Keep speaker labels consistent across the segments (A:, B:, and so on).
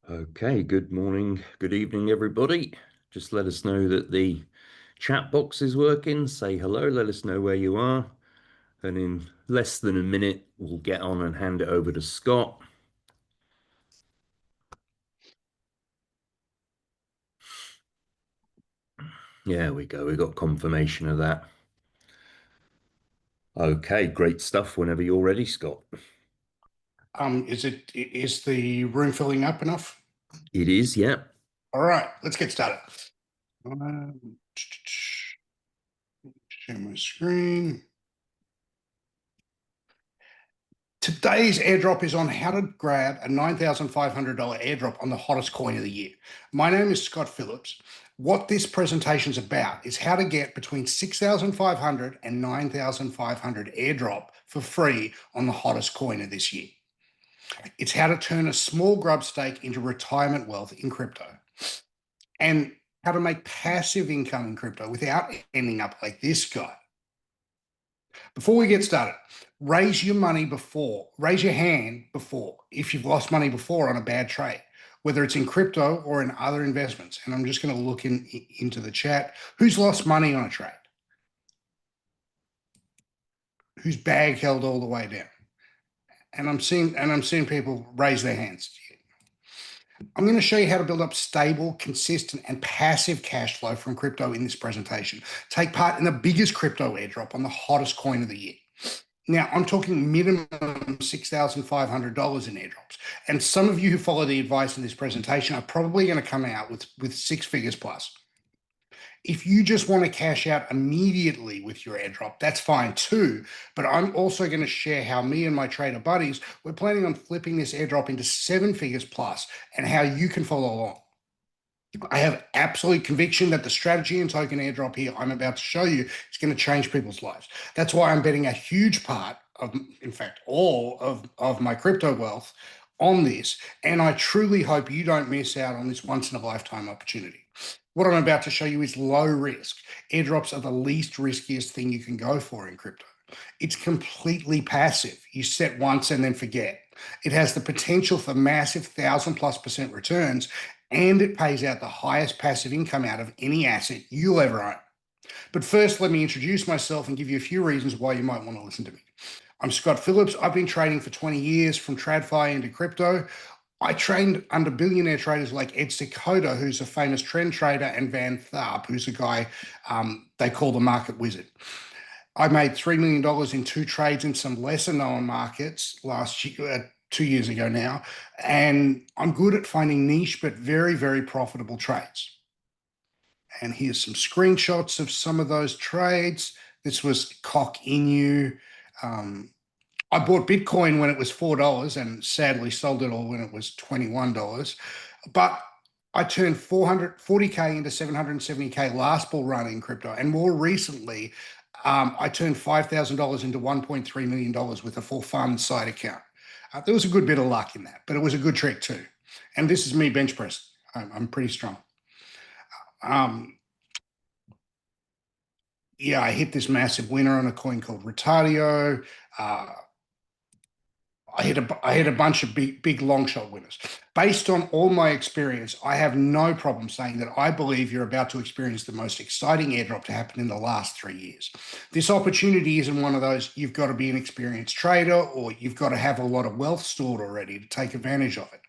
A: Okay, good morning, good evening, everybody. Just let us know that the chat box is working. Say hello, let us know where you are. And in less than a minute, we'll get on and hand it over to Scott. There we go, we got confirmation of that. Okay, great stuff whenever you're ready, Scott.
B: Is the room filling up enough?
A: It is, yeah.
B: All right, let's get started. Share my screen. Today's airdrop is on how to grab a $9,500 airdrop on the hottest coin of the year. My name is Scott Phillips. What this presentation is about is how to get between 6,500 and 9,500 airdrop for free on the hottest coin of this year. It's how to turn a small grub stake into retirement wealth in crypto, and how to make passive income in crypto without ending up like this guy. Before we get started, raise your hand before if you've lost money before on a bad trade, whether it's in crypto or in other investments. And I'm just going to look into the chat. Who's lost money on a trade? Whose bag held all the way down? And I'm seeing people raise their hands. I'm going to show you how to build up stable, consistent, and passive cash flow from crypto in this presentation. Take part in the biggest crypto airdrop on the hottest coin of the year. Now, I'm talking minimum $6,500 in airdrops. And some of you who follow the advice in this presentation are probably going to come out with six figures plus. If you just want to cash out immediately with your airdrop, that's fine too. But I'm also going to share how me and my trader buddies, we're planning on flipping this airdrop into 7 figures plus, and how you can follow along. I have absolute conviction that the strategy and token airdrop here I'm about to show you is going to change people's lives. That's why I'm betting a huge part of, in fact, all of my crypto wealth on this. And I truly hope you don't miss out on this once in a lifetime opportunity. What I'm about to show you is low risk. Airdrops are the least riskiest thing you can go for in crypto. It's completely passive. You set once and then forget. It has the potential for massive 1,000+% returns, and it pays out the highest passive income out of any asset you'll ever own. But first, let me introduce myself and give you a few reasons why you might want to listen to me. I'm Scott Phillips. I've been trading for 20 years, from TradFi into crypto. I trained under billionaire traders like Ed Sekoda, who's a famous trend trader, and Van Tharp, who's a guy they call the market wizard. I made $3 million in 2 trades in some lesser known markets last year, 2 years ago now. And I'm good at finding niche but very, very profitable trades. And here's some screenshots of some of those trades. This was Cock Inu. I bought Bitcoin when it was $4 and sadly sold it all when it was $21. But I turned 440K into 770K last bull run in crypto. And more recently, I turned $5,000 into $1.3 million with a full fund side account. There was a good bit of luck in that, but it was a good trick too. And this is me bench pressing. I'm pretty strong. Yeah, I hit this massive winner on a coin called Retardio. I hit a bunch of big long shot winners. Based on all my experience, I have no problem saying that I believe you're about to experience the most exciting airdrop to happen in the last 3 years. This opportunity isn't one of those you've got to be an experienced trader or you've got to have a lot of wealth stored already to take advantage of it.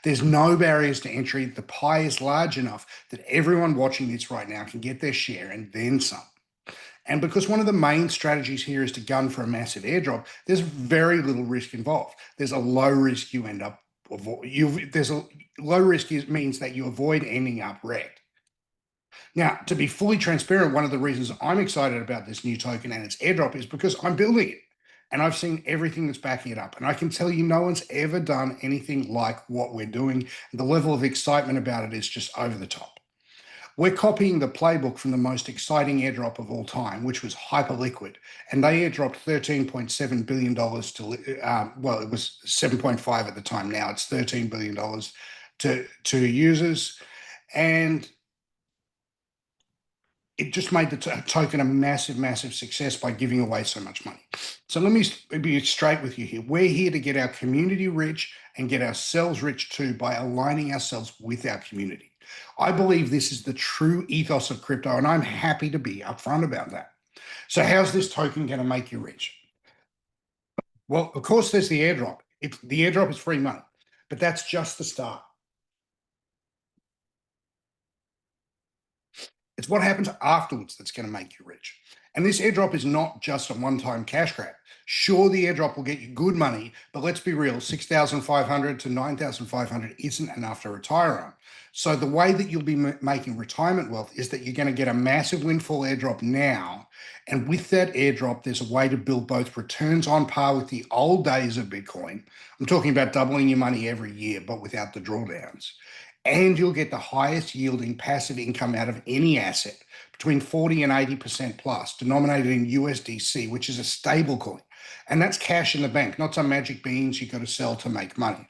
B: There's no barriers to entry. The pie is large enough that everyone watching this right now can get their share and then some. And because one of the main strategies here is to gun for a massive airdrop, there's very little risk involved. There's a low risk you end up, there's a low risk means that you avoid ending up wrecked. Now, to be fully transparent, one of the reasons I'm excited about this new token and its airdrop is because I'm building it. And I've seen everything that's backing it up. And I can tell you no one's ever done anything like what we're doing. The level of excitement about it is just over the top. We're copying the playbook from the most exciting airdrop of all time, which was Hyperliquid. And they airdropped $13.7 billion to, well, it was 7.5 at the time. Now it's $13 billion to users. And it just made the token a massive, massive success by giving away so much money. So let me be straight with you here. We're here to get our community rich and get ourselves rich too by aligning ourselves with our community. I believe this is the true ethos of crypto, and I'm happy to be upfront about that. So how's this token going to make you rich? Well, of course, there's the airdrop. The airdrop is free money, but that's just the start. It's what happens afterwards that's going to make you rich. And this airdrop is not just a one-time cash grab. Sure, the airdrop will get you good money, but let's be real, 6,500 to 9,500 isn't enough to retire on. So the way that you'll be making retirement wealth is that you're going to get a massive windfall airdrop now. And with that airdrop, there's a way to build both returns on par with the old days of Bitcoin. I'm talking about doubling your money every year, but without the drawdowns. And you'll get the highest yielding passive income out of any asset, between 40 and 80% plus, denominated in USDC, which is a stable coin. And that's cash in the bank, not some magic beans you got to sell to make money.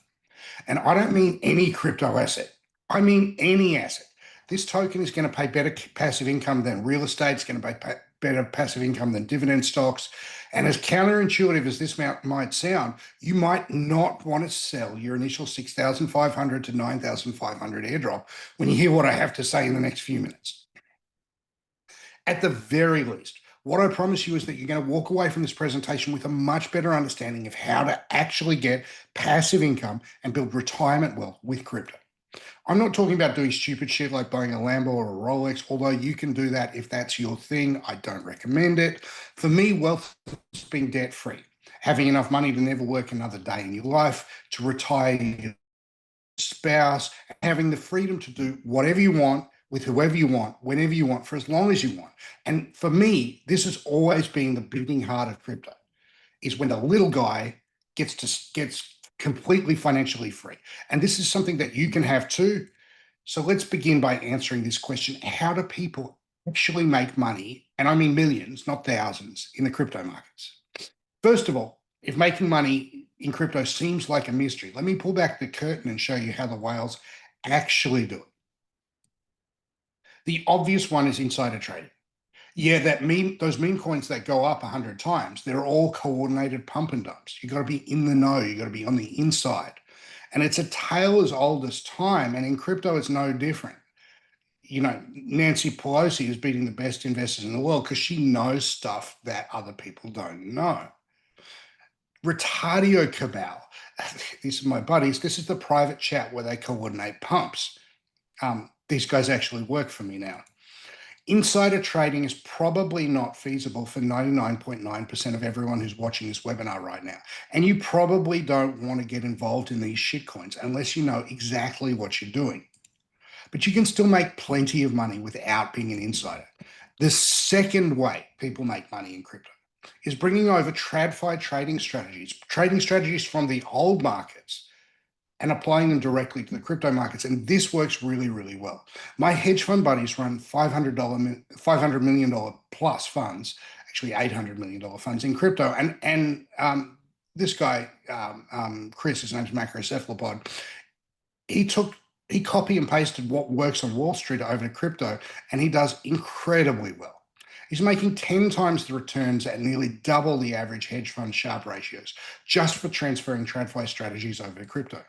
B: And I don't mean any crypto asset. I mean any asset. This token is going to pay better passive income than real estate. It's going to pay better passive income than dividend stocks. And as counterintuitive as this might sound, you might not want to sell your initial 6,500 to 9,500 airdrop when you hear what I have to say in the next few minutes. At the very least, what I promise you is that you're going to walk away from this presentation with a much better understanding of how to actually get passive income and build retirement wealth with crypto. I'm not talking about doing stupid shit like buying a Lambo or a Rolex, although you can do that if that's your thing. I don't recommend it. For me, wealth is being debt-free, having enough money to never work another day in your life, to retire your spouse, having the freedom to do whatever you want with whoever you want, whenever you want, for as long as you want. And for me, this has always been the beating heart of crypto, is when the little guy gets completely financially free. And this is something that you can have too. So let's begin by answering this question. How do people actually make money? And I mean millions, not thousands, in the crypto markets. First of all, if making money in crypto seems like a mystery, let me pull back the curtain and show you how the whales actually do it. The obvious one is insider trading. Yeah, those meme coins that go up 100 times, they're all coordinated pump and dumps. You got to be in the know. You got to be on the inside. And it's a tale as old as time. And in crypto, it's no different. You know, Nancy Pelosi is beating the best investors in the world because she knows stuff that other people don't know. Retardio Cabal. These are my buddies. This is the private chat where they coordinate pumps. These guys actually work for me now. Insider trading is probably not feasible for 99.9% of everyone who's watching this webinar right now. And you probably don't want to get involved in these shitcoins unless you know exactly what you're doing. But you can still make plenty of money without being an insider. The second way people make money in crypto is bringing over TradFi trading strategies from the old markets and applying them directly to the crypto markets. And this works really, really well. My hedge fund buddies run $500 million plus funds, actually $800 million funds in crypto. And this guy, Chris, his name's Macrocephalopod, he copy and pasted what works on Wall Street over to crypto, and he does incredibly well. He's making 10 times the returns at nearly double the average hedge fund Sharpe ratios just for transferring TradFi strategies over to crypto.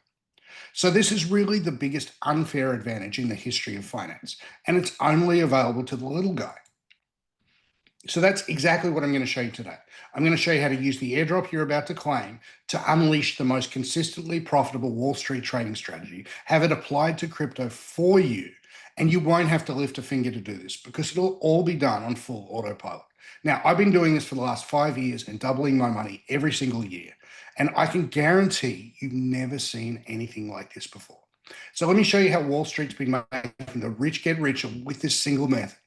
B: So this is really the biggest unfair advantage in the history of finance, and it's only available to the little guy. So that's exactly what I'm going to show you today. I'm going to show you how to use the airdrop you're about to claim to unleash the most consistently profitable Wall Street trading strategy, have it applied to crypto for you, and you won't have to lift a finger to do this because it'll all be done on full autopilot. Now, I've been doing this for the last 5 years and doubling my money every single year. And I can guarantee you've never seen anything like this before. So let me show you how Wall Street's been making the rich get richer with this single method.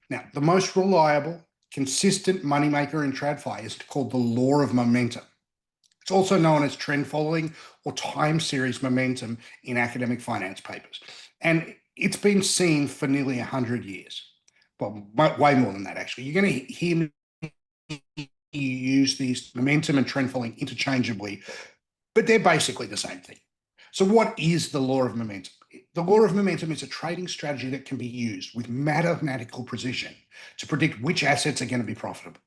B: Now, the most reliable, consistent moneymaker in TradFi is called the law of momentum. It's also known as trend following or time series momentum in academic finance papers. And it's been seen for nearly 100 years. Well, way more than that, actually. You're going to hear me use these momentum and trend following interchangeably, but they're basically the same thing. So what is the law of momentum? The law of momentum is a trading strategy that can be used with mathematical precision to predict which assets are going to be profitable.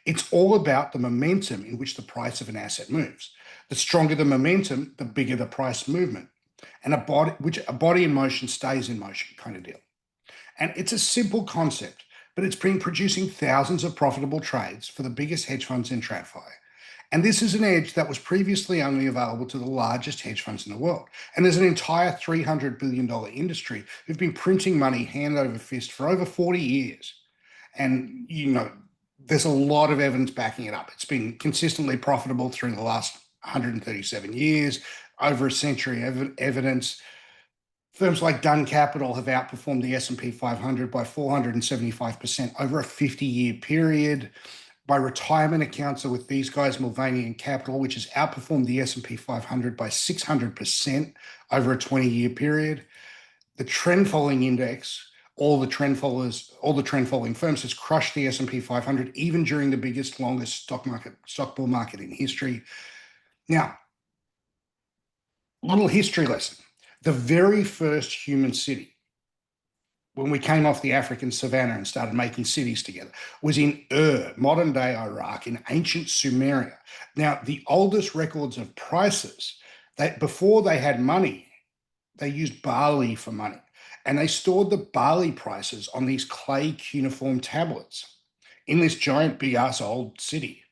B: It's all about the momentum in which the price of an asset moves. The stronger the momentum, the bigger the price movement. And a body in motion stays in motion kind of deal. And it's a simple concept, but it's been producing thousands of profitable trades for the biggest hedge funds in TradFi. And this is an edge that was previously only available to the largest hedge funds in the world. And there's an entire $300 billion industry who've been printing money hand over fist for over 40 years. And, there's a lot of evidence backing it up. It's been consistently profitable through the last 137 years, over a century of evidence. Firms like Dunn Capital have outperformed the S&P 500 by 475% over a 50-year period. By retirement accounts are with these guys, Mulvaney Capital, which has outperformed the S&P 500 by 600% over a 20-year period. The trend following index, all the trend following firms has crushed the S&P 500 even during the biggest, longest stock bull market in history. Now, little history lesson. The very first human city, when we came off the African savannah and started making cities together, was in modern day Iraq, in ancient Sumeria. Now, the oldest records of prices, that before they had money, they used barley for money. And they stored the barley prices on these clay cuneiform tablets in this giant big ass old city.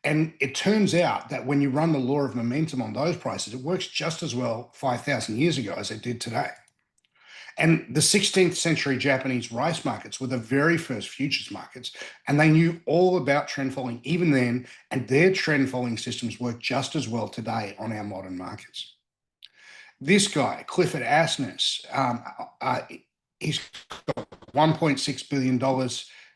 B: And it turns out that when you run the law of momentum on those prices, it works just as well 5,000 years ago as it did today. And the 16th century Japanese rice markets were the very first futures markets, and they knew all about trend following even then, and their trend following systems work just as well today on our modern markets. This guy, Clifford Asness, he's got $1.6 billion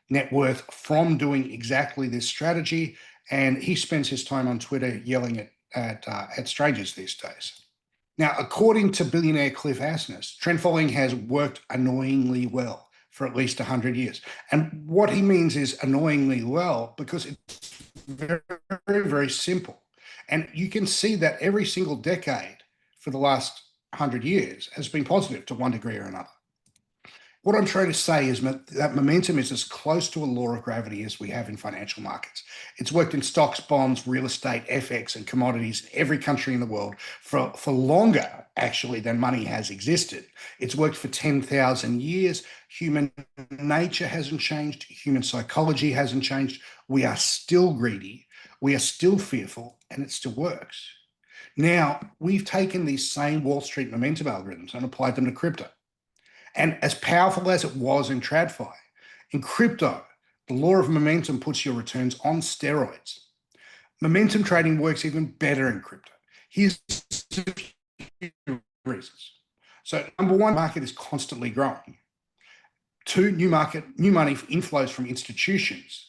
B: net worth from doing exactly this strategy, and he spends his time on Twitter yelling at strangers these days. Now, according to billionaire Cliff Asness, trend following has worked annoyingly well for at least 100 years. And what he means is annoyingly well because it's very, very, very simple. And you can see that every single decade for the last 100 years has been positive to one degree or another. What I'm trying to say is that momentum is as close to a law of gravity as we have in financial markets. It's worked in stocks, bonds, real estate, FX, and commodities in every country in the world for longer, actually, than money has existed. It's worked for 10,000 years. Human nature hasn't changed. Human psychology hasn't changed. We are still greedy. We are still fearful, and it still works. Now, we've taken these same Wall Street momentum algorithms and applied them to crypto. And as powerful as it was in TradFi, in crypto, the law of momentum puts your returns on steroids. Momentum trading works even better in crypto. Here's a few reasons. So number one, market is constantly growing. Two, new money inflows from institutions.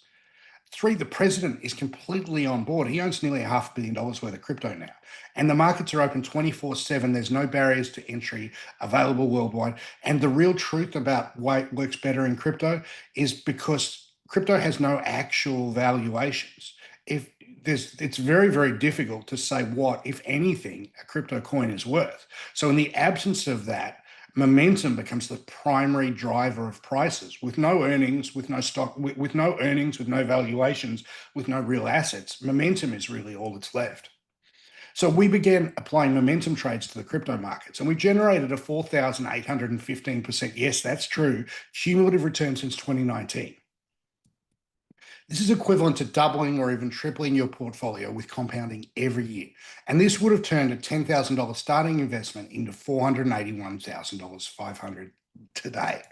B: Three, the president is completely on board. He owns nearly $500 million worth of crypto now. And the markets are open 24/7. There's no barriers to entry available worldwide. And the real truth about why it works better in crypto is because crypto has no actual valuations. It's very, very difficult to say what, if anything, a crypto coin is worth. So in the absence of that, momentum becomes the primary driver of prices. With no earnings, with no stock, with no earnings, with no valuations, with no real assets, momentum is really all that's left. So we began applying momentum trades to the crypto markets, and we generated a 4,815%, yes, that's true, cumulative return since 2019. This is equivalent to doubling or even tripling your portfolio with compounding every year. And this would have turned a $10,000 starting investment into $481,500 today.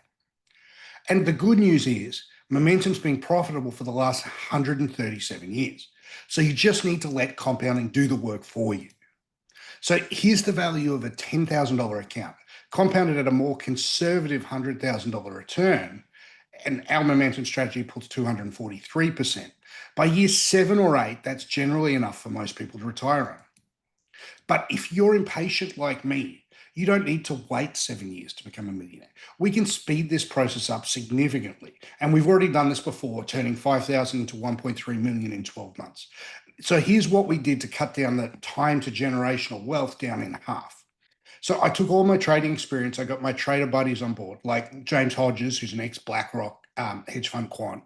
B: And the good news is momentum's been profitable for the last 137 years. So you just need to let compounding do the work for you. So here's the value of a $10,000 account, compounded at a more conservative $100,000 return. And our momentum strategy puts 243%. By year 7 or 8, that's generally enough for most people to retire on. But if you're impatient like me, you don't need to wait 7 years to become a millionaire. We can speed this process up significantly. And we've already done this before, turning 5,000 into 1.3 million in 12 months. So here's what we did to cut down the time to generational wealth down in half. So I took all my trading experience. I got my trader buddies on board, like James Hodges, who's an ex-BlackRock hedge fund quant.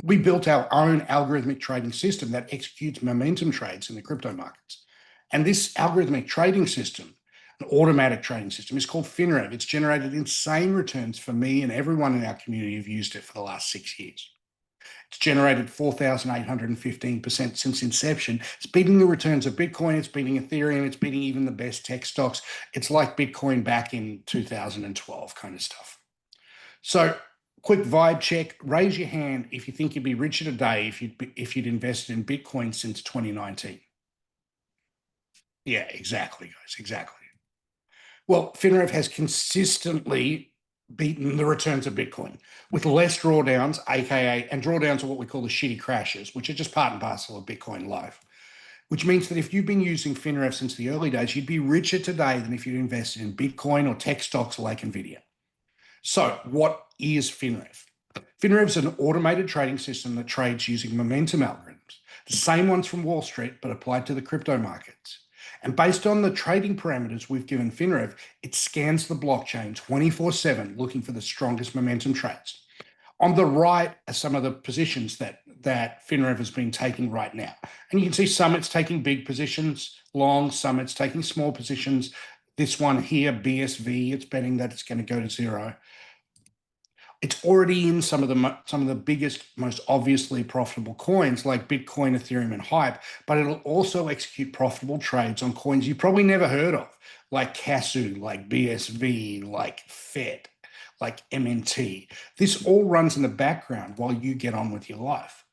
B: We built our own algorithmic trading system that executes momentum trades in the crypto markets. And this algorithmic trading system, an automatic trading system, is called FinRev. It's generated insane returns for me and everyone in our community who've used it for the last 6 years. It's generated 4,815% since inception. It's beating the returns of Bitcoin. It's beating Ethereum. It's beating even the best tech stocks. It's like Bitcoin back in 2012 kind of stuff. So, quick vibe check. Raise your hand if you think you'd be richer today if you'd invested in Bitcoin since 2019. Yeah, exactly, guys. Exactly. Well, FinRev has consistently beaten the returns of Bitcoin with less drawdowns, aka, and drawdowns are what we call the shitty crashes, which are just part and parcel of Bitcoin life. Which means that if you've been using FinRev since the early days, you'd be richer today than if you'd invested in Bitcoin or tech stocks like Nvidia. So, what is FinRev? FinRev is an automated trading system that trades using momentum algorithms, the same ones from Wall Street, but applied to the crypto markets. And based on the trading parameters we've given FinRev, it scans the blockchain 24/7 looking for the strongest momentum trades. On the right are some of the positions that FinRev has been taking right now. And you can see some it's taking big positions long, some it's taking small positions. This one here, BSV, it's betting that it's going to go to zero. It's already in some of the biggest, most obviously profitable coins like Bitcoin, Ethereum, and Hype, but it'll also execute profitable trades on coins you probably never heard of, like Casu, like BSV, like FET, like MNT. This all runs in the background while you get on with your life.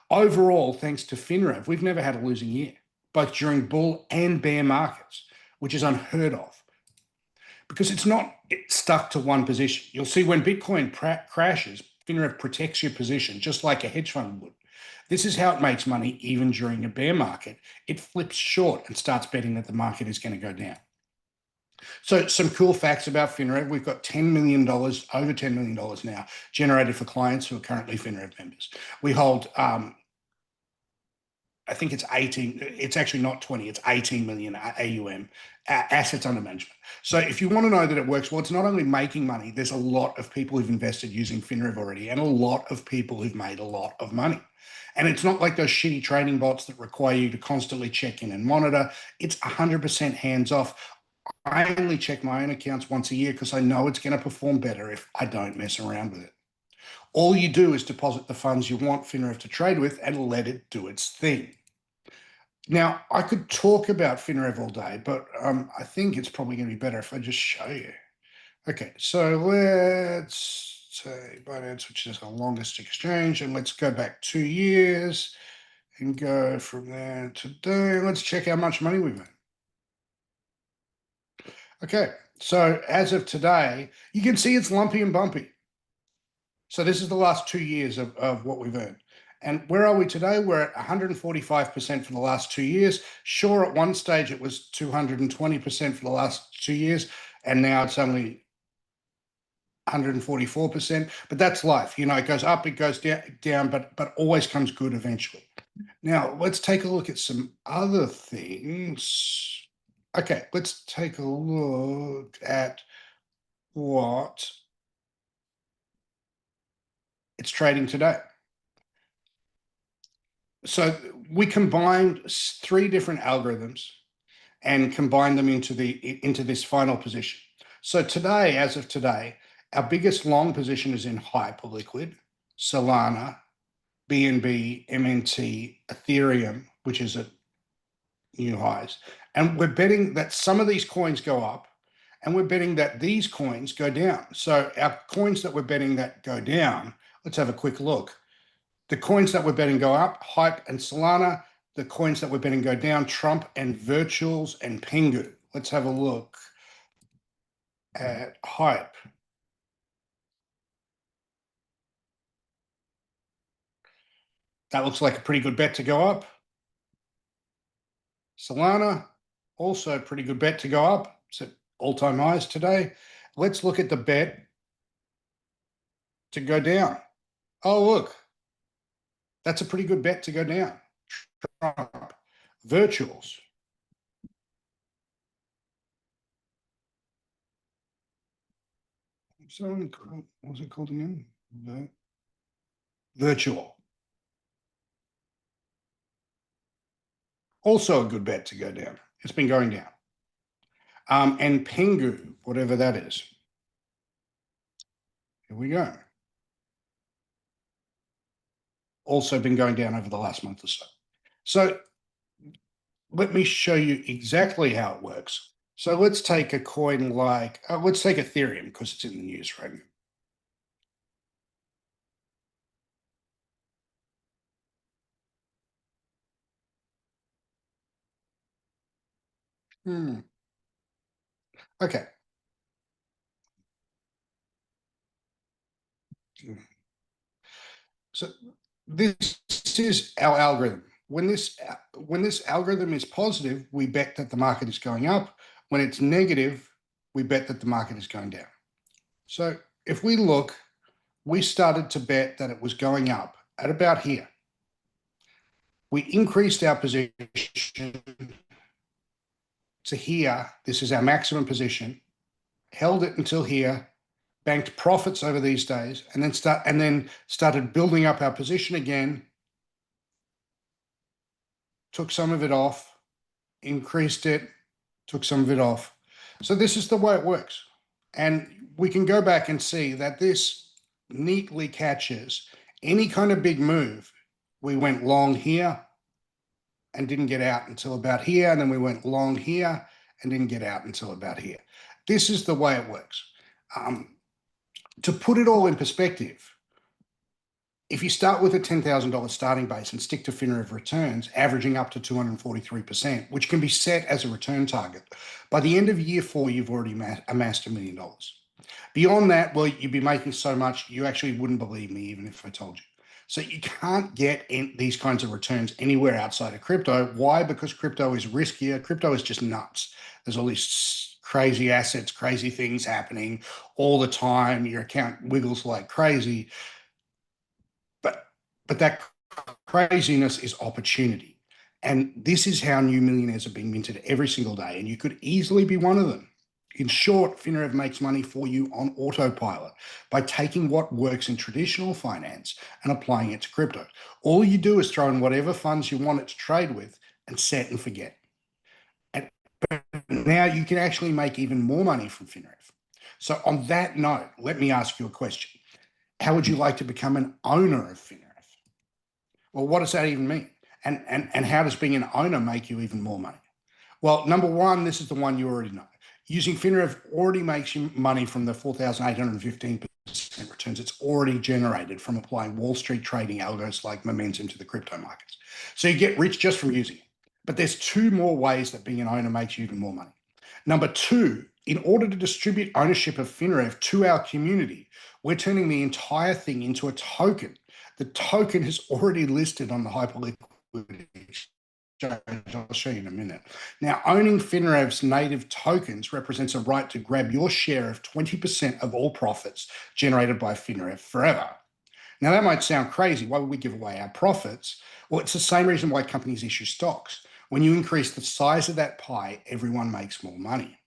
B: Overall, thanks to FinRev, we've never had a losing year, both during bull and bear markets, which is unheard of because it's not stuck to one position. You'll see when Bitcoin crashes, FinRev protects your position just like a hedge fund would. This is how it makes money even during a bear market. It flips short and starts betting that the market is going to go down. So some cool facts about FinRev. We've got $10 million, over $10 million now, generated for clients who are currently FinRev members. We hold I think it's 18, it's actually not 20, it's 18 million AUM, assets under management. So if you want to know that it works, well, it's not only making money, there's a lot of people who've invested using FinRev already and a lot of people who've made a lot of money. And it's not like those shitty trading bots that require you to constantly check in and monitor. It's 100% hands off. I only check my own accounts once a year because I know it's going to perform better if I don't mess around with it. All you do is deposit the funds you want FinRev to trade with and let it do its thing. Now, I could talk about FinRev all day, but I think it's probably going to be better if I just show you. Okay, so let's say Binance, which is our longest exchange, and let's go back 2 years and go from there to today. Let's check how much money we've made. Okay, so as of today, you can see it's lumpy and bumpy. So this is the last 2 years of what we've earned. And where are we today? We're at 145% for the last 2 years. Sure, at one stage it was 220% for the last 2 years, and now it's only 144%. But that's life. You know, it goes up, it goes down, but always comes good eventually. Now, let's take a look at some other things. Okay, let's take a look at what it's trading today. So we combined 3 different algorithms and combined them into this final position. So today, as of today, our biggest long position is in Hyperliquid, Solana, BNB, MNT, Ethereum, which is at new highs. And we're betting that some of these coins go up, and we're betting that these coins go down. So our coins that we're betting that go down, let's have a quick look. The coins that we're betting go up, Hype and Solana. The coins that we're betting go down, Trump and Virtuals and Pengu. Let's have a look at Hype. That looks like a pretty good bet to go up. Solana, also a pretty good bet to go up. It's at all-time highs today. Let's look at the bet to go down. Oh, look. That's a pretty good bet to go down. Trump. Virtuals. what was it called again? Virtual. Also a good bet to go down. It's been going down. And Pengu, whatever that is. Here we go. Also been going down over the last month or so. So let me show you exactly how it works. So let's take a coin like, let's take Ethereum because it's in the news right now. Okay. So this is our algorithm. When this algorithm is positive, we bet that the market is going up. When it's negative, we bet that the market is going down. So if we look, we started to bet that it was going up at about here. We increased our position to here. This is our maximum position. Held it until here, banked profits over these days, and then started building up our position again. Took some of it off, increased it, took some of it off. So this is the way it works. And we can go back and see that this neatly catches any kind of big move. We went long here and didn't get out until about here. And then we went long here and didn't get out until about here. This is the way it works. To put it all in perspective, if you start with a $10,000 starting base and stick to FinRev returns, averaging up to 243%, which can be set as a return target, by the end of year 4, you've already amassed $1 million. Beyond that, well, you'd be making so much, you actually wouldn't believe me even if I told you. So you can't get these kinds of returns anywhere outside of crypto. Why? Because crypto is riskier. Crypto is just nuts. There's all these crazy assets, crazy things happening all the time. Your account wiggles like crazy. But that craziness is opportunity. And this is how new millionaires are being minted every single day. And you could easily be one of them. In short, FinRev makes money for you on autopilot by taking what works in traditional finance and applying it to crypto. All you do is throw in whatever funds you want it to trade with and set and forget. And now you can actually make even more money from FinRev. So on that note, let me ask you a question. How would you like to become an owner of FinRev? Well, what does that even mean? And how does being an owner make you even more money? Well, number one, this is the one you already know. Using FinRev already makes you money from the 4,815% returns it's already generated from applying Wall Street trading algos like momentum to the crypto markets. So you get rich just from using it. But there's 2 more ways that being an owner makes you even more money. Number 2, in order to distribute ownership of FinRev to our community, we're turning the entire thing into a token. The token is already listed on the Hyperliquid exchange. I'll show you in a minute. Now, owning FinRev's native tokens represents a right to grab your share of 20% of all profits generated by FinRev forever. Now, that might sound crazy. Why would we give away our profits? Well, it's the same reason why companies issue stocks. When you increase the size of that pie, everyone makes more money.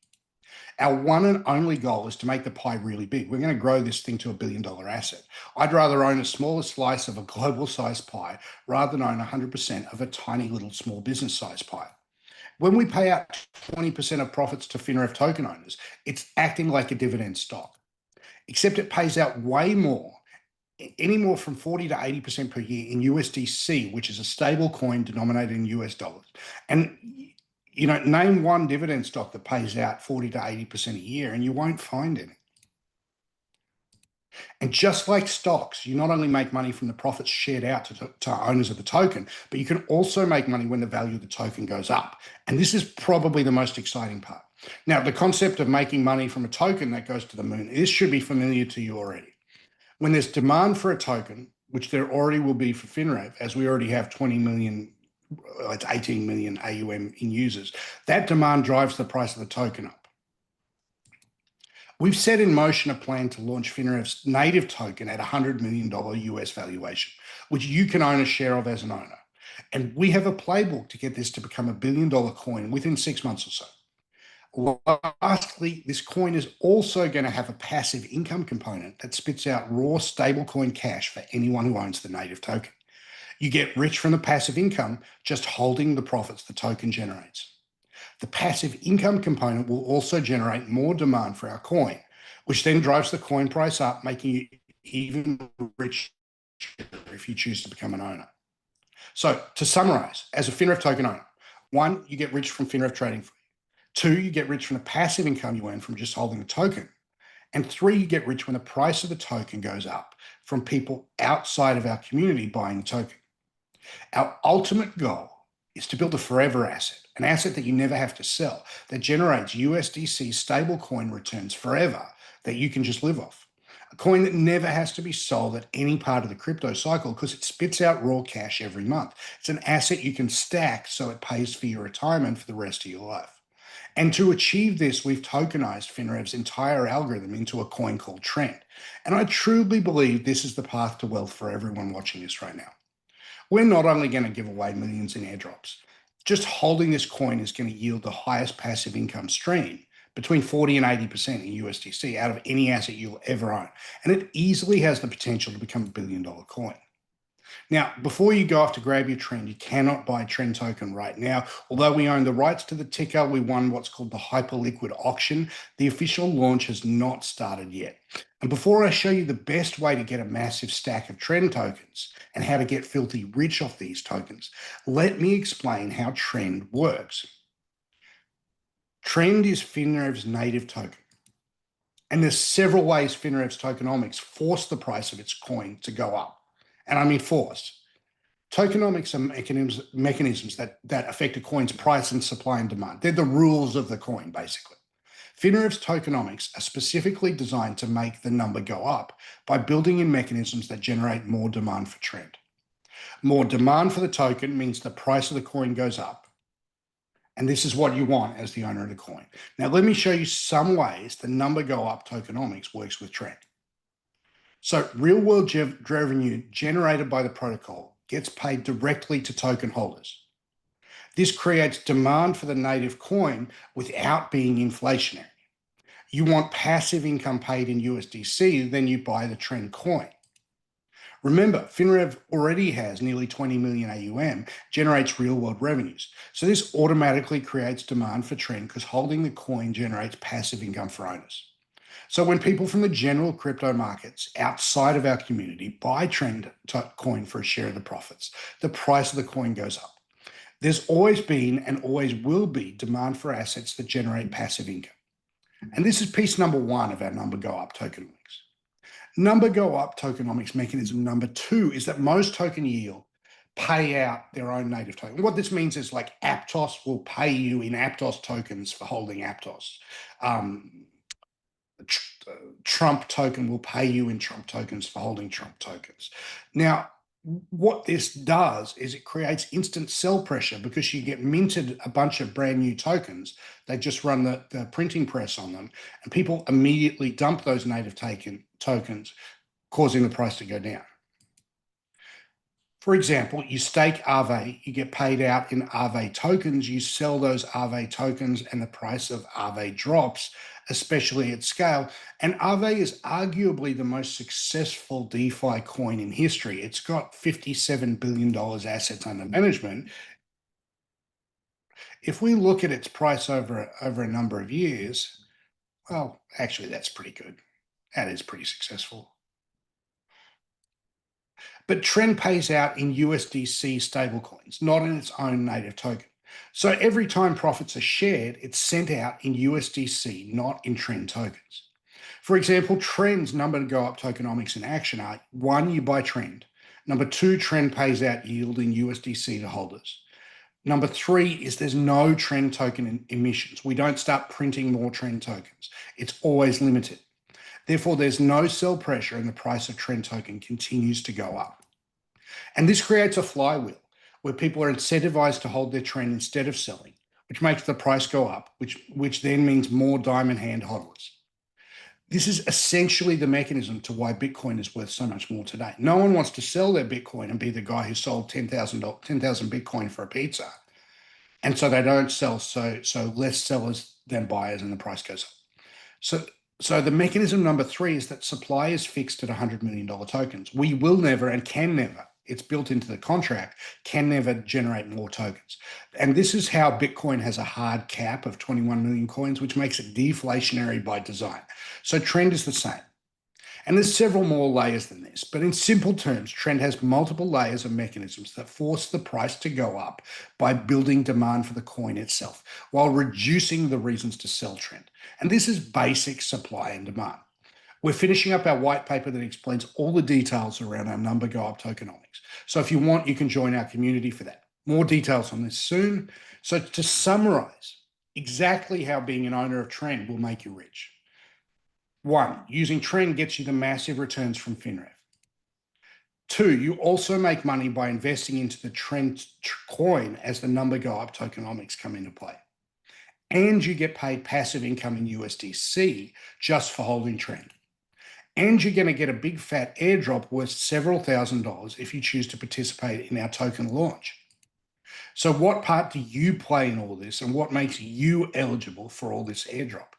B: Our one and only goal is to make the pie really big. We're going to grow this thing to $1 billion asset. I'd rather own a smaller slice of a global size pie rather than own 100% of a tiny little small business size pie. When we pay out 20% of profits to FinRev token owners, it's acting like a dividend stock, except it pays out way more, any more from 40 to 80% per year in USDC, which is a stable coin denominated in US dollars. And name one dividend stock that pays out 40 to 80% a year, and you won't find any. And just like stocks, you not only make money from the profits shared out to owners of the token, but you can also make money when the value of the token goes up. And this is probably the most exciting part. Now, the concept of making money from a token that goes to the moon, this should be familiar to you already. When there's demand for a token, which there already will be for FinRev, as we already have 20 million, it's 18 million AUM in users, that demand drives the price of the token up. We've set in motion a plan to launch FinRev's native token at $100 million US valuation, which you can own a share of as an owner. And we have a playbook to get this to become $1 billion coin within 6 months or so. Lastly, this coin is also going to have a passive income component that spits out raw stablecoin cash for anyone who owns the native token. You get rich from the passive income just holding the profits the token generates. The passive income component will also generate more demand for our coin, which then drives the coin price up, making you even richer if you choose to become an owner. So to summarize, as a FinRev token owner, one, you get rich from FinRev trading. Two, you get rich from the passive income you earn from just holding the token. And three, you get rich when the price of the token goes up from people outside of our community buying the token. Our ultimate goal is to build a forever asset, an asset that you never have to sell, that generates USDC stablecoin returns forever that you can just live off. A coin that never has to be sold at any part of the crypto cycle because it spits out raw cash every month. It's an asset you can stack so it pays for your retirement for the rest of your life. And to achieve this, we've tokenized FinRev's entire algorithm into a coin called Trend. And I truly believe this is the path to wealth for everyone watching this right now. We're not only going to give away millions in airdrops, just holding this coin is going to yield the highest passive income stream, between 40 and 80% in USDC out of any asset you'll ever own. And it easily has the potential to become $1 billion coin. Now, before you go off to grab your Trend, you cannot buy Trend token right now. Although we own the rights to the ticker, we won what's called the Hyperliquid auction. The official launch has not started yet. And before I show you the best way to get a massive stack of Trend tokens and how to get filthy rich off these tokens, let me explain how Trend works. Trend is FinRev's native token. And there's several ways FinRev's tokenomics force the price of its coin to go up. And I mean forced. Tokenomics are mechanisms that affect a coin's price and supply and demand. They're the rules of the coin, basically. FinRev's tokenomics are specifically designed to make the number go up by building in mechanisms that generate more demand for Trend. More demand for the token means the price of the coin goes up. And this is what you want as the owner of the coin. Now, let me show you some ways the number go up tokenomics works with Trend. So real world revenue generated by the protocol gets paid directly to token holders. This creates demand for the native coin without being inflationary. You want passive income paid in USDC, then you buy the Trend coin. Remember, FinRev already has nearly 20 million AUM, generates real world revenues. So this automatically creates demand for Trend because holding the coin generates passive income for owners. So when people from the general crypto markets outside of our community buy Trend coin for a share of the profits, the price of the coin goes up. There's always been and always will be demand for assets that generate passive income. And this is piece number one of our number go up tokenomics. Number go up tokenomics mechanism number two is that most token yield pay out their own native token. What this means is like Aptos will pay you in Aptos tokens for holding Aptos. Trump token will pay you in Trump tokens for holding Trump tokens. Now, what this does is it creates instant sell pressure because you get minted a bunch of brand new tokens. They just run the printing press on them, and people immediately dump those native tokens, causing the price to go down. For example, you stake Aave, you get paid out in Aave tokens, you sell those Aave tokens and the price of Aave drops, especially at scale. And Aave is arguably the most successful DeFi coin in history. It's got $57 billion assets under management. If we look at its price over a number of years, well, actually, that's pretty good. That is pretty successful. But Trend pays out in USDC stablecoins, not in its own native token. So every time profits are shared, it's sent out in USDC, not in Trend tokens. For example, Trend's number to go up tokenomics in action are: one, you buy Trend. Number two, Trend pays out yield in USDC to holders. Number three is there's no Trend token emissions. We don't start printing more Trend tokens. It's always limited. Therefore, there's no sell pressure and the price of Trend token continues to go up. And this creates a flywheel where people are incentivized to hold their Trend instead of selling, which makes the price go up, which then means more diamond hand hodlers. This is essentially the mechanism to why Bitcoin is worth so much more today. No one wants to sell their Bitcoin and be the guy who sold 10,000 Bitcoin for a pizza. And so they don't sell, so less sellers than buyers, and the price goes up. So, so the mechanism number three is that supply is fixed at $100 million tokens. We will never and can never, it's built into the contract, can never generate more tokens. And this is how Bitcoin has a hard cap of 21 million coins, which makes it deflationary by design. So trend is the same. And there's several more layers than this, but in simple terms, trend has multiple layers of mechanisms that force the price to go up by building demand for the coin itself, while reducing the reasons to sell trend. And this is basic supply and demand. We're finishing up our white paper that explains all the details around our number go up tokenomics. So if you want, you can join our community for that. More details on this soon. So to summarize exactly how being an owner of trend will make you rich. One, using trend gets you the massive returns from FinRev. Two, you also make money by investing into the trend coin as the number go up tokenomics come into play. And you get paid passive income in USDC just for holding trend. And you're going to get a big fat airdrop worth several $1,000s if you choose to participate in our token launch. So what part do you play in all this, and what makes you eligible for all this airdrop?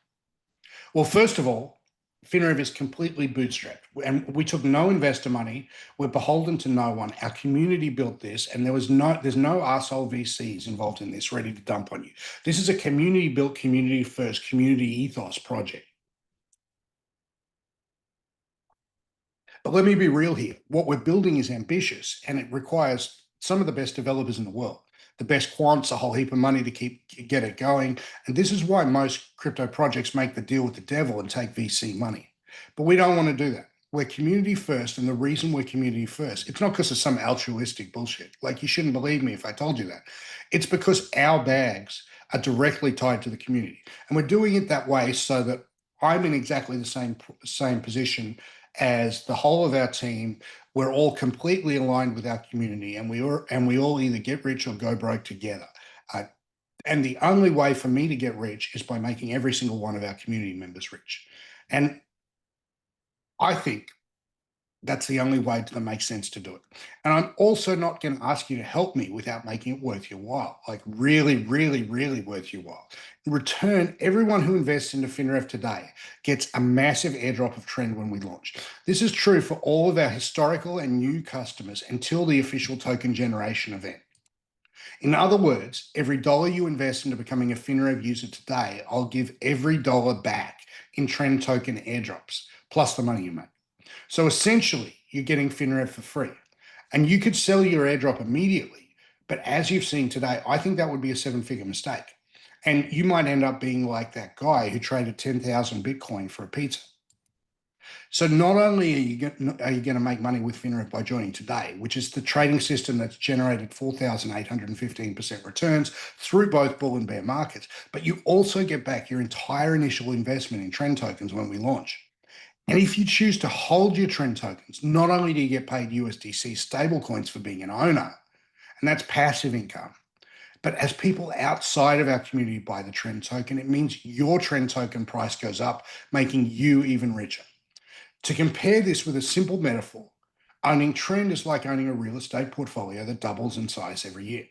B: Well, first of all, FinRev is completely bootstrapped, and we took no investor money. We're beholden to no one. Our community built this, and there's no arsehole VCs involved in this ready to dump on you. This is a community built, community first, community ethos project. But let me be real here. What we're building is ambitious, and it requires some of the best developers in the world, the best quants, a whole heap of money to get it going. And this is why most crypto projects make the deal with the devil and take VC money. But we don't want to do that. We're community first, and the reason we're community first, it's not because of some altruistic bullshit. Like, you shouldn't believe me if I told you that. It's because our bags are directly tied to the community. And we're doing it that way so that I'm in exactly the same position as the whole of our team. We're all completely aligned with our community, and we all either get rich or go broke together. And the only way for me to get rich is by making every single one of our community members rich. And I think that's the only way that makes sense to do it. And I'm also not going to ask you to help me without making it worth your while, like really, really, really worth your while. In return, everyone who invests into FinRev today gets a massive airdrop of trend when we launch. This is true for all of our historical and new customers until the official token generation event. In other words, every dollar you invest into becoming a FinRev user today, I'll give every dollar back in trend token airdrops, plus the money you make. So essentially, you're getting FinRev for free. And you could sell your airdrop immediately. But as you've seen today, I think that would be a seven-figure mistake. And you might end up being like that guy who traded 10,000 Bitcoin for a pizza. So not only are you going to make money with FinRev by joining today, which is the trading system that's generated 4,815% returns through both bull and bear markets, but you also get back your entire initial investment in trend tokens when we launch. And if you choose to hold your trend tokens, not only do you get paid USDC stablecoins for being an owner, and that's passive income, but as people outside of our community buy the trend token, it means your trend token price goes up, making you even richer. To compare this with a simple metaphor, owning trend is like owning a real estate portfolio that doubles in size every year.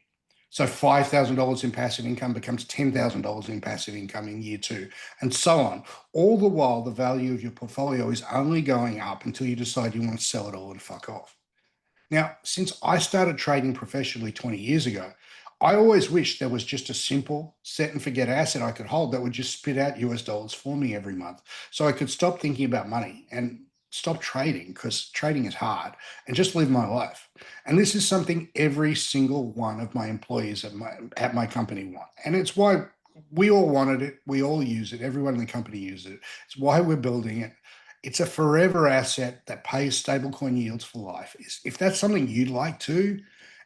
B: So $5,000 in passive income becomes $10,000 in passive income in year two, and so on. All the while, the value of your portfolio is only going up until you decide you want to sell it all and fuck off. Now, since I started trading professionally 20 years ago, I always wished there was just a simple set and forget asset I could hold that would just spit out US dollars for me every month. So I could stop thinking about money and stop trading, because trading is hard, and just live my life. And this is something every single one of my employees at my company want. And it's why we all wanted it. We all use it. Everyone in the company uses it. It's why we're building it. It's a forever asset that pays stablecoin yields for life. If that's something you'd like to,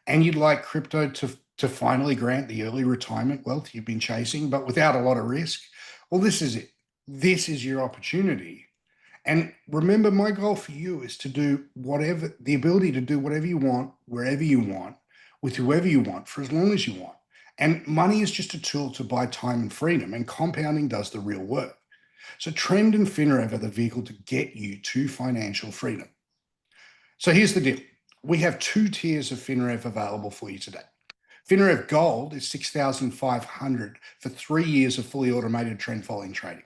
B: and you'd like crypto to finally grant the early retirement wealth you've been chasing, but without a lot of risk, well, this is it. This is your opportunity. And remember, my goal for you is to do whatever, the ability to do whatever you want, wherever you want, with whoever you want, for as long as you want. And money is just a tool to buy time and freedom, and compounding does the real work. So Trend and FinRev are the vehicle to get you to financial freedom. So here's the deal. We have two tiers of FinRev available for you today. FinRev Gold is 6,500 for 3 years of fully automated trend following trading.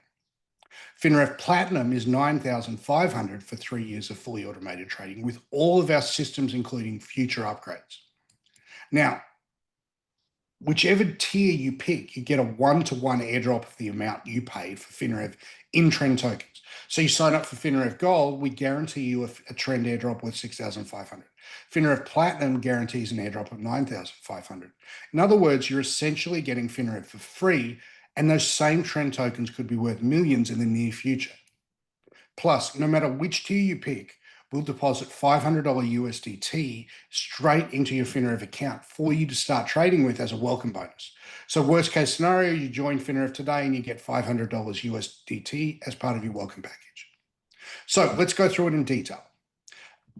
B: FinRev Platinum is 9,500 for 3 years of fully automated trading with all of our systems, including future upgrades. Now, whichever tier you pick, you get a one-to-one airdrop of the amount you paid for FinRev in trend tokens. So you sign up for FinRev Gold, we guarantee you a trend airdrop worth 6,500. FinRev Platinum guarantees an airdrop of 9,500. In other words, you're essentially getting FinRev for free, and those same trend tokens could be worth millions in the near future. Plus, no matter which tier you pick, we'll deposit $500 USDT straight into your FinRev account for you to start trading with as a welcome bonus. So worst case scenario, you join FinRev today and you get $500 USDT as part of your welcome package. So let's go through it in detail.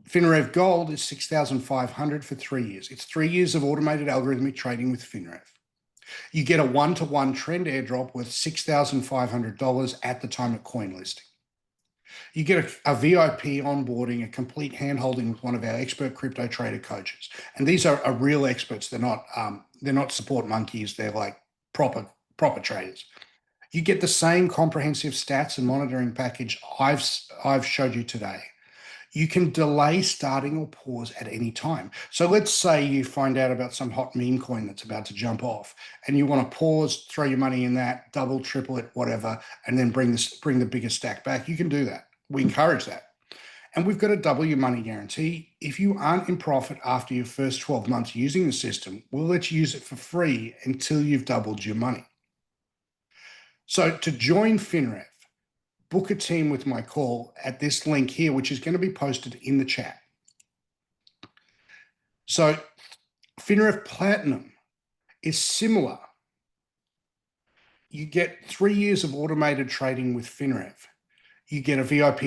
B: FinRev Gold is 6,500 for 3 years. It's 3 years of automated algorithmic trading with FinRev. You get a one-to-one trend airdrop worth $6,500 at the time of coin listing. You get a VIP onboarding, a complete handholding with one of our expert crypto trader coaches. And these are real experts. They're not support monkeys. They're like proper traders. You get the same comprehensive stats and monitoring package I've showed you today. You can delay starting or pause at any time. So let's say you find out about some hot meme coin that's about to jump off and you want to pause, throw your money in that, double, triple it, whatever, and then bring the biggest stack back. You can do that. We encourage that. And we've got a double your money guarantee. If you aren't in profit after your first 12 months using the system, we'll let you use it for free until you've doubled your money. So to join FinRev, book a team with my call at this link here, which is going to be posted in the chat. So FinRev Platinum is similar. You get 3 years of automated trading with FinRev. You get a VIP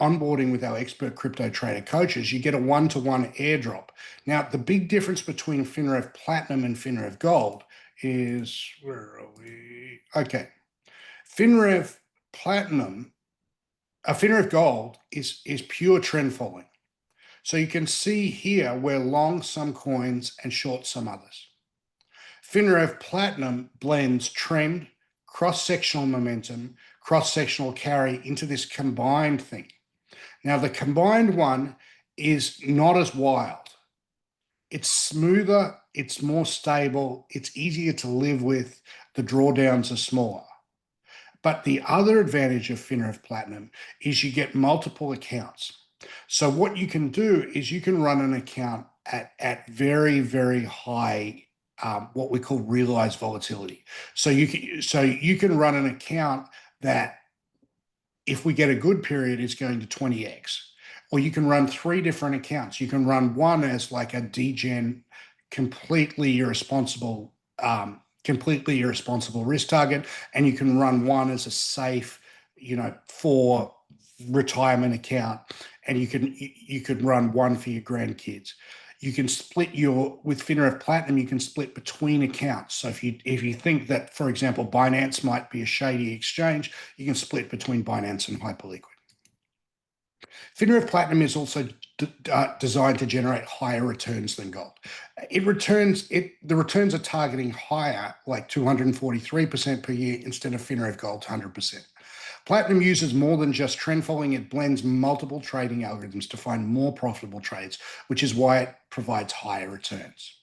B: onboarding with our expert crypto trader coaches. You get a one-to-one airdrop. Now, the big difference between FinRev Platinum and FinRev Gold is, where are we? Okay. FinRev Gold is pure trend following. So you can see here we're long some coins and short some others. FinRev Platinum blends trend, cross-sectional momentum, cross-sectional carry into this combined thing. Now, the combined one is not as wild. It's smoother, it's more stable, it's easier to live with, the drawdowns are smaller. But the other advantage of FinRev Platinum is you get multiple accounts. So what you can do is you can run an account at very, very high, what we call realized volatility. So you can run an account that, if we get a good period, is going to 20x. Or you can run 3 different accounts. You can run one as like a degen, completely irresponsible risk target, and you can run one as a safe, for retirement account, and you could run one for your grandkids. You can split with FinRev Platinum, you can split between accounts. So if you think that, for example, Binance might be a shady exchange, you can split between Binance and Hyperliquid. FinRev Platinum is also designed to generate higher returns than gold. The returns are targeting higher, like 243% per year instead of FinRev Gold 100%. Platinum uses more than just trend following. It blends multiple trading algorithms to find more profitable trades, which is why it provides higher returns.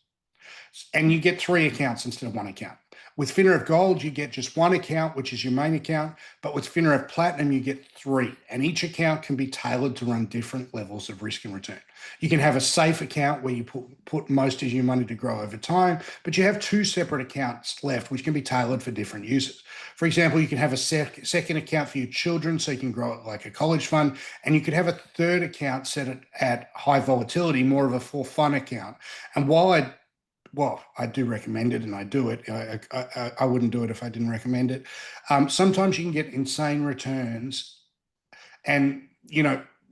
B: And you get 3 accounts instead of 1 account. With FinRev Gold, you get just 1 account, which is your main account. But with FinRev Platinum, you get 3. And each account can be tailored to run different levels of risk and return. You can have a safe account where you put most of your money to grow over time, but you have 2 separate accounts left, which can be tailored for different users. For example, you can have a second account for your children so you can grow it like a college fund. And you could have a 3rd account set at high volatility, more of a for fun account. And while I do recommend it, and I do it. I wouldn't do it if I didn't recommend it. Sometimes you can get insane returns. And,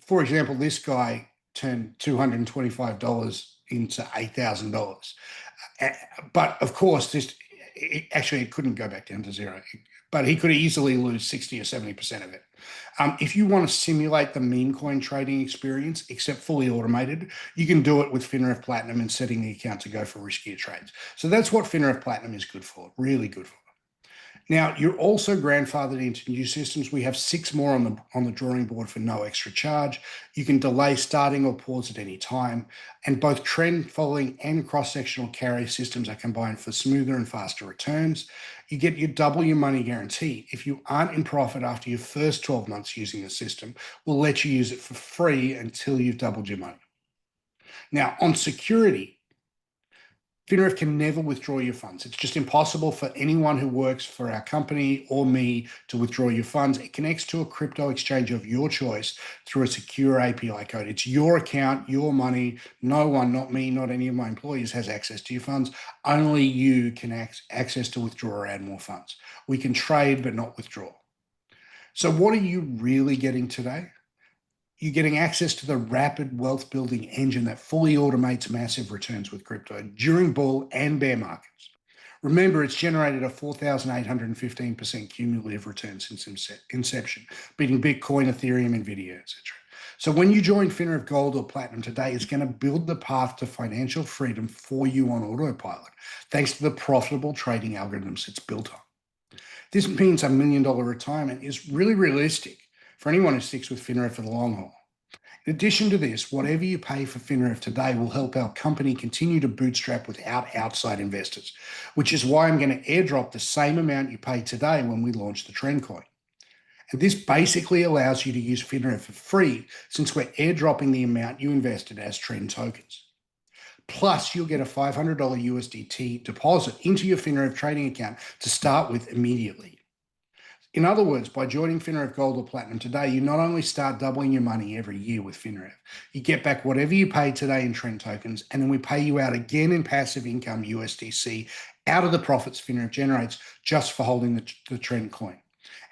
B: for example, this guy turned $225 into $8,000. But of course, it couldn't go back down to 0. But he could easily lose 60 or 70% of it. If you want to simulate the meme coin trading experience, except fully automated, you can do it with FinRev Platinum and setting the account to go for riskier trades. So that's what FinRev Platinum is good for, really good for. Now, you're also grandfathered into new systems. We have 6 more on the drawing board for no extra charge. You can delay starting or pause at any time. And both trend following and cross-sectional carry systems are combined for smoother and faster returns. You get your double your money guarantee. If you aren't in profit after your first 12 months using the system, we'll let you use it for free until you've doubled your money. Now, on security, FinRev can never withdraw your funds. It's just impossible for anyone who works for our company or me to withdraw your funds. It connects to a crypto exchange of your choice through a secure API code. It's your account, your money. No one, not me, not any of my employees, has access to your funds. Only you can access to withdraw or add more funds. We can trade, but not withdraw. So what are you really getting today? You're getting access to the rapid wealth building engine that fully automates massive returns with crypto during bull and bear markets. Remember, it's generated a 4,815% cumulative return since inception, beating Bitcoin, Ethereum, Nvidia, etc. So when you join FinRev Gold or Platinum today, it's going to build the path to financial freedom for you on autopilot, thanks to the profitable trading algorithms it's built on. This means $1 million retirement is really realistic for anyone who sticks with FinRev for the long haul. In addition to this, whatever you pay for FinRev today will help our company continue to bootstrap without outside investors, which is why I'm going to airdrop the same amount you pay today when we launch the trend coin. And this basically allows you to use FinRev for free since we're airdropping the amount you invested as trend tokens. Plus, you'll get a $500 USDT deposit into your FinRev trading account to start with immediately. In other words, by joining FinRev Gold or Platinum today, you not only start doubling your money every year with FinRev, you get back whatever you paid today in trend tokens, and then we pay you out again in passive income USDC out of the profits FinRev generates just for holding the trend coin.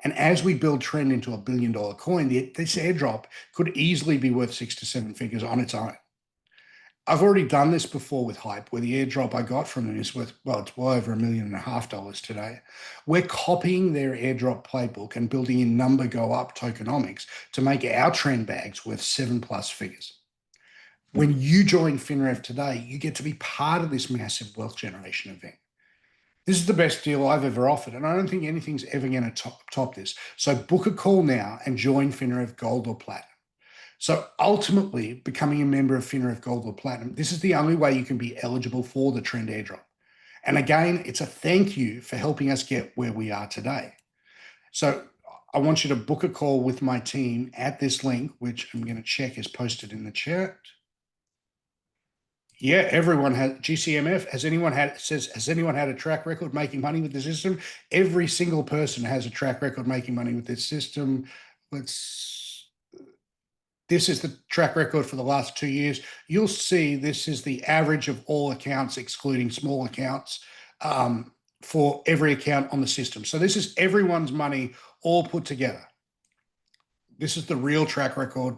B: And as we build trend into a $1 billion coin, this airdrop could easily be worth 6 to 7 figures on its own. I've already done this before with Hype, where the airdrop I got from them is worth, well, it's well over $1.5 million today. We're copying their airdrop playbook and building in number go up tokenomics to make our trend bags worth 7+ figures. When you join FinRev today, you get to be part of this massive wealth generation event. This is the best deal I've ever offered, and I don't think anything's ever going to top this. So book a call now and join FinRev Gold or Platinum. So ultimately, becoming a member of FinRev Gold or Platinum, this is the only way you can be eligible for the Trend Airdrop. And again, it's a thank you for helping us get where we are today. So I want you to book a call with my team at this link, which I'm going to check is posted in the chat. Yeah, everyone has GCMF. Has anyone had a track record making money with the system? Every single person has a track record making money with this system. This is the track record for the last 2 years. You'll see this is the average of all accounts, excluding small accounts, for every account on the system. So this is everyone's money all put together. This is the real track record.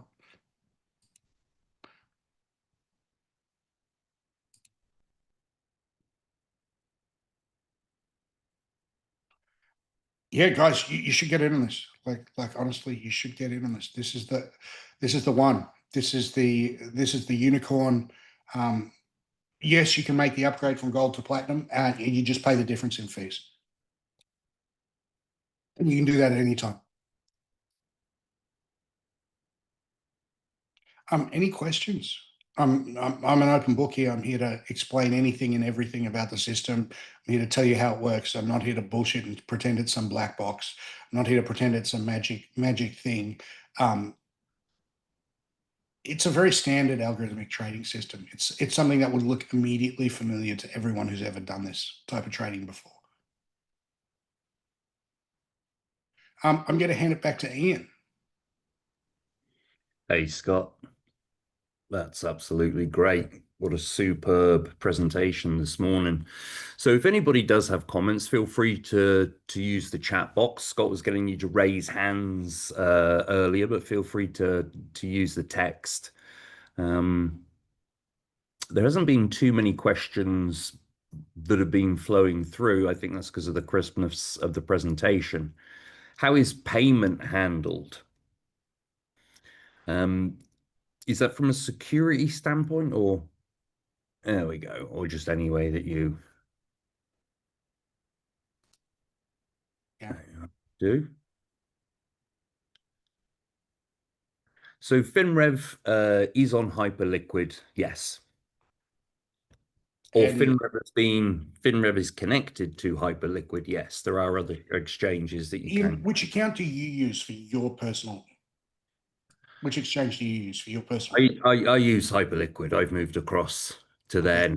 B: Yeah, guys, you should get in on this. Like honestly, you should get in on this. This is the one. This is the unicorn. Yes, you can make the upgrade from gold to platinum, and you just pay the difference in fees. And you can do that at any time. Any questions? I'm an open book here. I'm here to explain anything and everything about the system. I'm here to tell you how it works. I'm not here to bullshit and pretend it's some black box. I'm not here to pretend it's some magic thing. It's a very standard algorithmic trading system. It's something that would look immediately familiar to everyone who's ever done this type of trading before. I'm going to hand it back to Ian.
A: Hey, Scott. That's absolutely great. What a superb presentation this morning. So if anybody does have comments, feel free to use the chat box. Scott was getting you to raise hands earlier, but feel free to use the text. There hasn't been too many questions that have been flowing through. I think that's because of the crispness of the presentation. How is payment handled? Um, is that from a security standpoint, or there we go, or just any way that you
B: Yeah.
A: do? So FinRev is on Hyperliquid, yes. Or
B: And
A: FinRev is connected to Hyperliquid, yes. There are other exchanges that you
B: Ian,
A: can.
B: which account do you use for your personal? Which exchange do you use for your personal?
A: I use Hyperliquid. I've moved across to
B: Okay.
A: there now.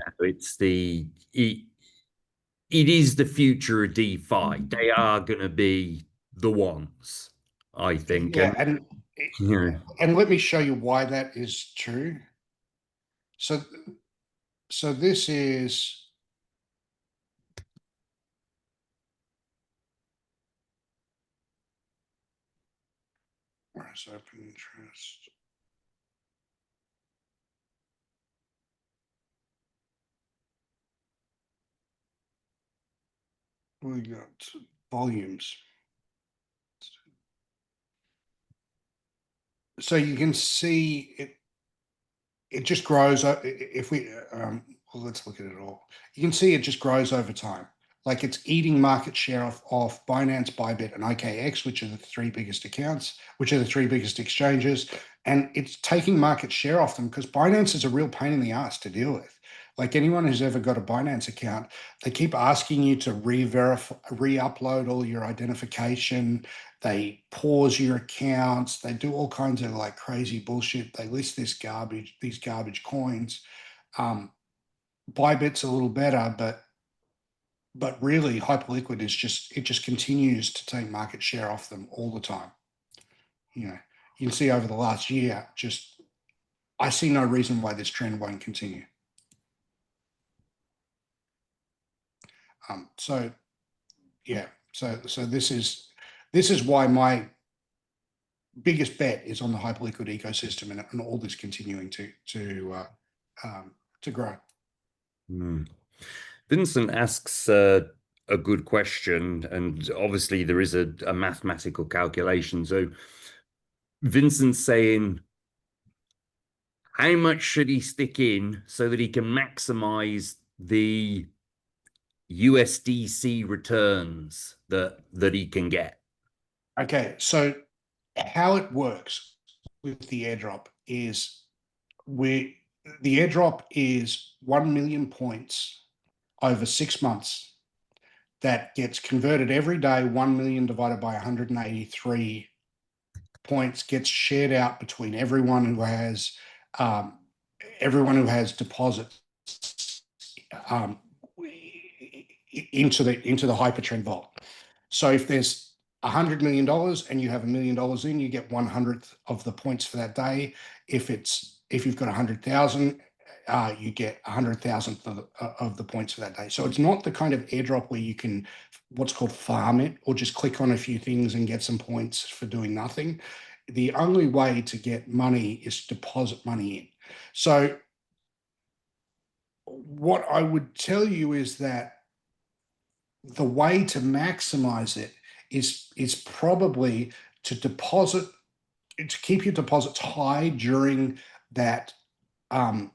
A: It is the future of DeFi. They are going to be the ones, I think.
B: Yeah,
A: You know,
B: and let me show you why that is true. So so this is where's open interest? We got volumes. So you can see it just grows. If we, well, let's look at it all. You can see it just grows over time. Like it's eating market share off Binance, Bybit, and OKX, which are the three biggest accounts, which are the three biggest exchanges. And it's taking market share off them because Binance is a real pain in the ass to deal with. Like anyone who's ever got a Binance account, they keep asking you to re-upload all your identification. They pause your accounts. They do all kinds of like crazy bullshit. They list these garbage coins. Um, Bybit's a little better, but really Hyperliquid is just continues to take market share off them all the time. You know, you can see over the last year, just I see no reason why this trend won't continue. So yeah, so this is why my biggest bet is on the Hyperliquid ecosystem and all this continuing to grow.
A: hmm. Vincent asks a good question, and obviously there is a mathematical calculation. So Vincent's saying, how much should he stick in so that he can maximize the USDC returns that he can get?
B: Okay, so how it works with the airdrop is we the airdrop is 1 million points over 6 months that gets converted every day. 1 million divided by 183 points gets shared out between um, everyone who has deposits um, into the hypertrend vault. So if there's $100 million and you have $1 million in, you get 1/100th of the points for that day. If you've got 100,000, you get 100,000th of the points for that day. So it's not the kind of airdrop where you can what's called farm it or just click on a few things and get some points for doing nothing. The only way to get money is deposit money in. So what I would tell you is that the way to maximize it is probably to deposit to keep your deposits high that um,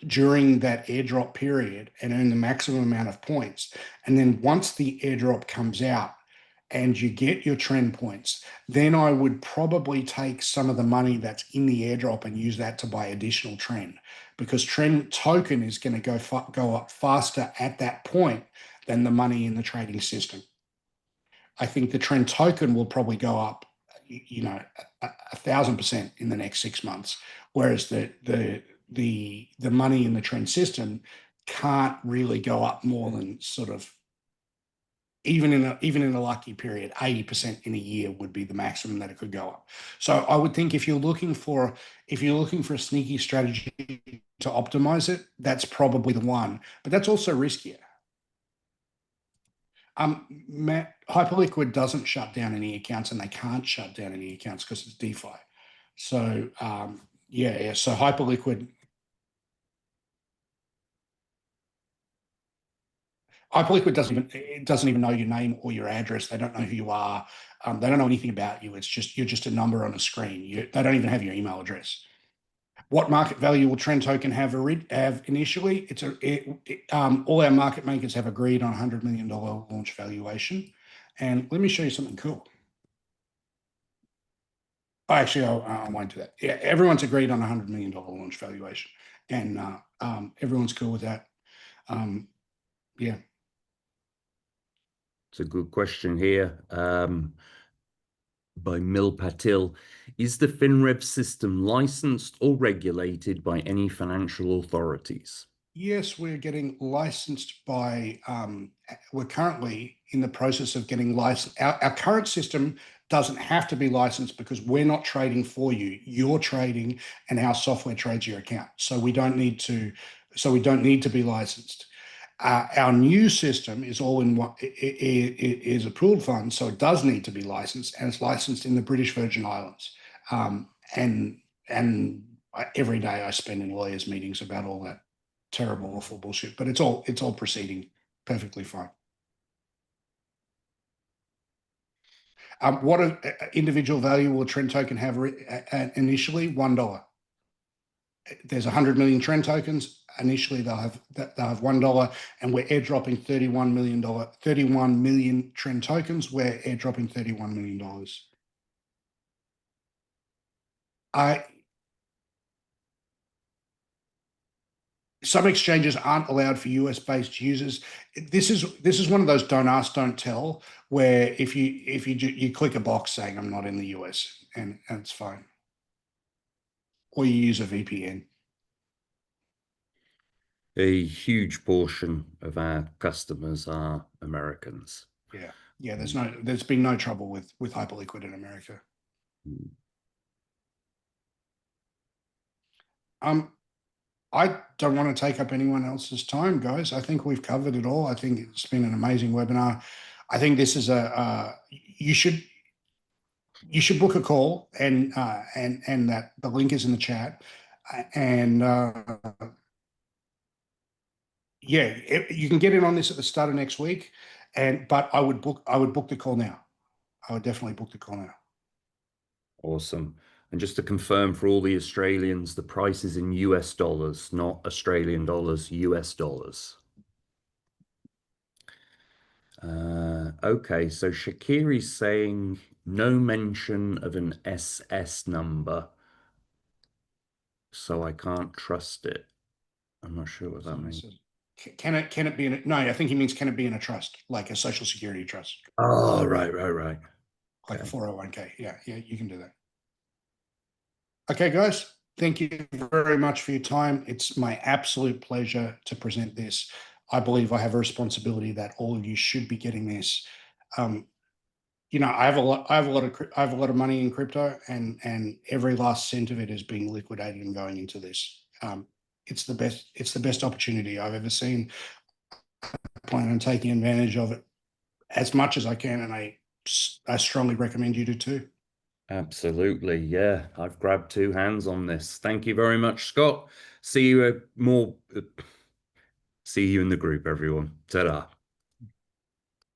B: during that airdrop period and earn the maximum amount of points. And then once the airdrop comes out and you get your trend points, then I would probably take some of the money that's in the airdrop and use that to buy additional trend because trend token is going to go up faster at that point than the money in the trading system. I think the trend token will probably go up, 1,000% in the next 6 months, whereas the money in the trend system can't really go up more than sort of even in a lucky period, 80% in a year would be the maximum that it could go up. So I would think if you're looking for a sneaky strategy to optimize it, that's probably the one. But that's also riskier. Matt, Hyperliquid doesn't shut down any accounts, and they can't shut down any accounts because it's DeFi. So yeah. So Hyperliquid, Hyperliquid doesn't even know your name or your address. They don't know who you are. They don't know anything about you. It's just you're just a number on a screen. They don't even have your email address. What market value will Trend Token have initially? All our market makers have agreed on $100 million launch valuation. And let me show you something cool. Oh, actually, I won't do that. Yeah, everyone's agreed on $100 million launch valuation, and everyone's cool with that. Yeah.
A: It's a good question here. By Mil Patil. Is the FinRev system licensed or regulated by any financial authorities?
B: Yes, we're getting licensed by, we're currently in the process of getting licensed. Our current system doesn't have to be licensed because we're not trading for you. You're trading and our software trades your account. So we don't need to be licensed. Our new system is all in one, it is a pooled fund, so it does need to be licensed, and it's licensed in the British Virgin Islands. Um, and every day I spend in lawyers' meetings about all that terrible, awful bullshit. But it's all proceeding perfectly fine. What an individual value will a Trend token have initially? $1. There's 100 million Trend tokens. Initially, they'll have $1, and we're airdropping $31 million Trend tokens. We're airdropping $31 million. Some exchanges aren't allowed for US-based users. This is one of those don't ask, don't tell, where if you click a box saying I'm not in the US, and it's fine, or you use a VPN.
A: A huge portion of our customers are Americans.
B: Yeah, yeah. There's been no trouble with Hyperliquid in America. I don't want to take up anyone else's time, guys. I think we've covered it all. I think it's been an amazing webinar. I think this is you should book a call, and that the link is in the chat. And yeah, you can get in on this at the start of next week. But I would book the call now. I would definitely book the call now.
A: Awesome. And just to confirm for all the Australians, the price is in US dollars, not Australian dollars, US dollars. Okay, so Shakiri's saying no mention of an SS number, so I can't trust it. I'm not sure what that means.
B: Can it be in no, I think he means can it be in a trust, like a social security trust,
A: Oh, right.
B: like a
A: Okay.
B: 401k. Yeah, you can do that. Okay, guys, thank you very much for your time. It's my absolute pleasure to present this. I believe I have a responsibility that all of you should be getting this. I have a lot of money in crypto, and every last cent of it is being liquidated and going into this. It's the best opportunity I've ever seen. I plan on taking advantage of it as much as I can, and I strongly recommend you do too.
A: Absolutely. Yeah, I've grabbed two hands on this. Thank you very much, Scott. See you see you in the group, everyone. Ta-da.